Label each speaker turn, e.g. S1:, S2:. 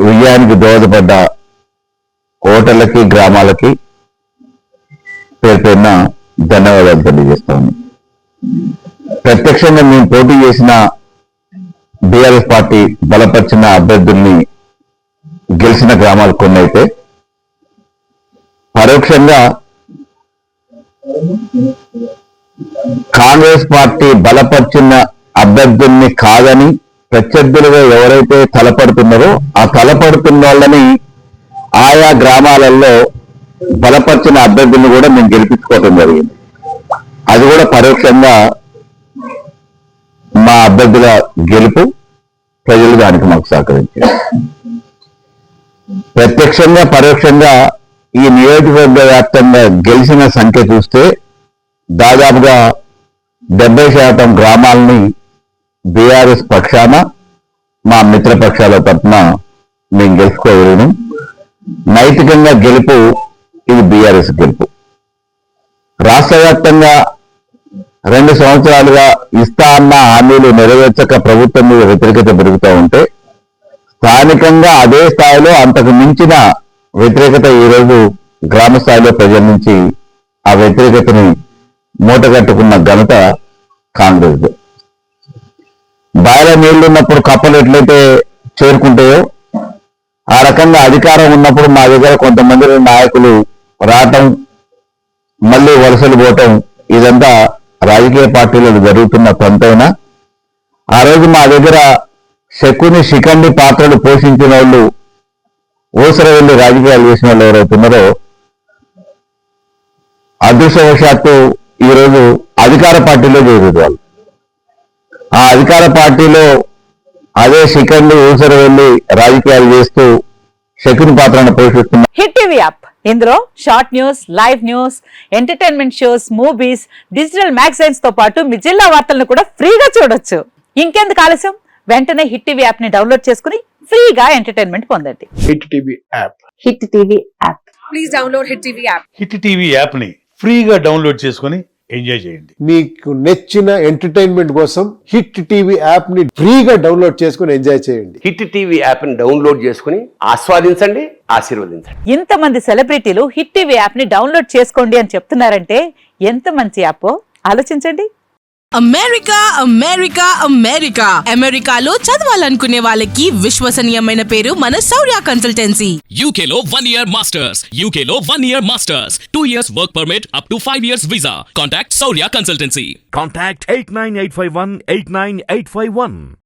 S1: విజయానికి దోహదపడ్డ ఓటర్లకి గ్రామాలకి పేరు పేరున ధన్యవాదాలు తెలియజేస్తాను. ప్రత్యక్షంగా మేము పోటీ చేసిన బీఆర్ఎస్ పార్టీ బలపరిచిన అభ్యర్థుల్ని గెలిచిన గ్రామాలు కొన్ని అయితే, పరోక్షంగా కాంగ్రెస్ పార్టీ బలపరిచిన అభ్యర్థుల్ని కాదని ప్రత్యర్థులుగా ఎవరైతే తలపడుతున్నారో ఆ తలపడుతున్న వాళ్ళని ఆయా గ్రామాలలో బలపరిచిన అభ్యర్థులను కూడా మేము గెలిపించుకోవడం జరిగింది. అది కూడా పరోక్షంగా మా అభ్యర్థుల గెలుపు, ప్రజలు దానికి మాకు సహకరించారు. ప్రత్యక్షంగా పరోక్షంగా ఈ నియోజకవర్గ వ్యాప్తంగా గెలిచిన సంఖ్య చూస్తే దాదాపుగా 70% గ్రామాలని బీఆర్ఎస్ పక్షాన మా మిత్రపక్షాల తరఫున మేము గెలుచుకోగలిగినాం. నైతికంగా గెలుపు ఇది బీఆర్ఎస్ గెలుపు. రాష్ట్ర వ్యాప్తంగా 2 సంవత్సరాలుగా ఇస్తా అన్న హామీలు నెరవేర్చక ప్రభుత్వం మీద వ్యతిరేకత పెరుగుతూ ఉంటే, స్థానికంగా అదే స్థాయిలో అంతకు మించిన వ్యతిరేకత ఈరోజు గ్రామ స్థాయిలో ప్రజల నుంచి ఆ వ్యతిరేకతని మూటగట్టుకున్న ఘనత కాంగ్రెస్. బాయిల నీళ్లున్నప్పుడు కప్పలు ఎట్లయితే చేరుకుంటాయో ఆ రకంగా అధికారం ఉన్నప్పుడు మా దగ్గర కొంతమంది నాయకులు రావటం, మళ్ళీ వలసలు పోవటం, ఇదంతా రాజకీయ పార్టీలలో జరుగుతున్న తంతైనా ఆ రోజు మా దగ్గర శకుని శిఖండి పాత్రలు పోషించిన వాళ్ళు, ఊసర వెళ్ళి రాజకీయాలు చేసిన వాళ్ళు ఎవరైతున్నారో అదృష్టవశాత్తు ఈరోజు అధికార పార్టీలో చేరేది వాళ్ళు. ఆ అధికార పార్టీలో అదే శిఖండి ఊసర వెళ్ళి రాజకీయాలు చేస్తూ శకుని పాత్రను పోషిస్తున్న
S2: హిట్ టీవీ యాప్. ఇందులో short news, live news, entertainment shows, movies, digital magazines తో పాటు మీ జిల్లా వార్తలను కూడా ఫ్రీగా చూడొచ్చు. ఇంకెందుకు ఆలస్యం, వెంటనే హిట్ టీవీ యాప్ ని డౌన్లోడ్ చేసుకుని ఫ్రీగా ఎంటర్టైన్మెంట్ పొందండి.
S3: Hit TV app.
S2: Hit TV app.
S4: Please download hit TV app.
S5: Hit TV app ని ఫ్రీగా డౌన్లోడ్ చేసుకుని ఎంజాయ్ చేయండి.
S3: మీకు నచ్చిన ఎంటర్టైన్మెంట్ కోసం హిట్ టీవీ యాప్ ని ఫ్రీగా డౌన్లోడ్ చేసుకుని ఎంజాయ్ చేయండి.
S6: హిట్ టీవీ యాప్ ని డౌన్లోడ్ చేసుకుని ఆస్వాదించండి, ఆశీర్వదించండి.
S2: ఇంతమంది సెలబ్రిటీలు హిట్ టీవీ యాప్ ని డౌన్లోడ్ చేసుకోండి అని చెప్తున్నారంటే ఎంత మంచి యాప్ ఆలోచించండి.
S7: అమెరికా అమెరికా అమెరికా అమెరికాలో చదవాలనుకునే వాళ్ళకి విశ్వసనీయమైన పేరు మన శౌర్య కన్సల్టెన్సీ.
S8: UK లో 1 year masters, UK లో 1 year masters, 2 years work permit up to 5 years visa. Contact Saurya Consultancy.
S9: Contact 89851 89851.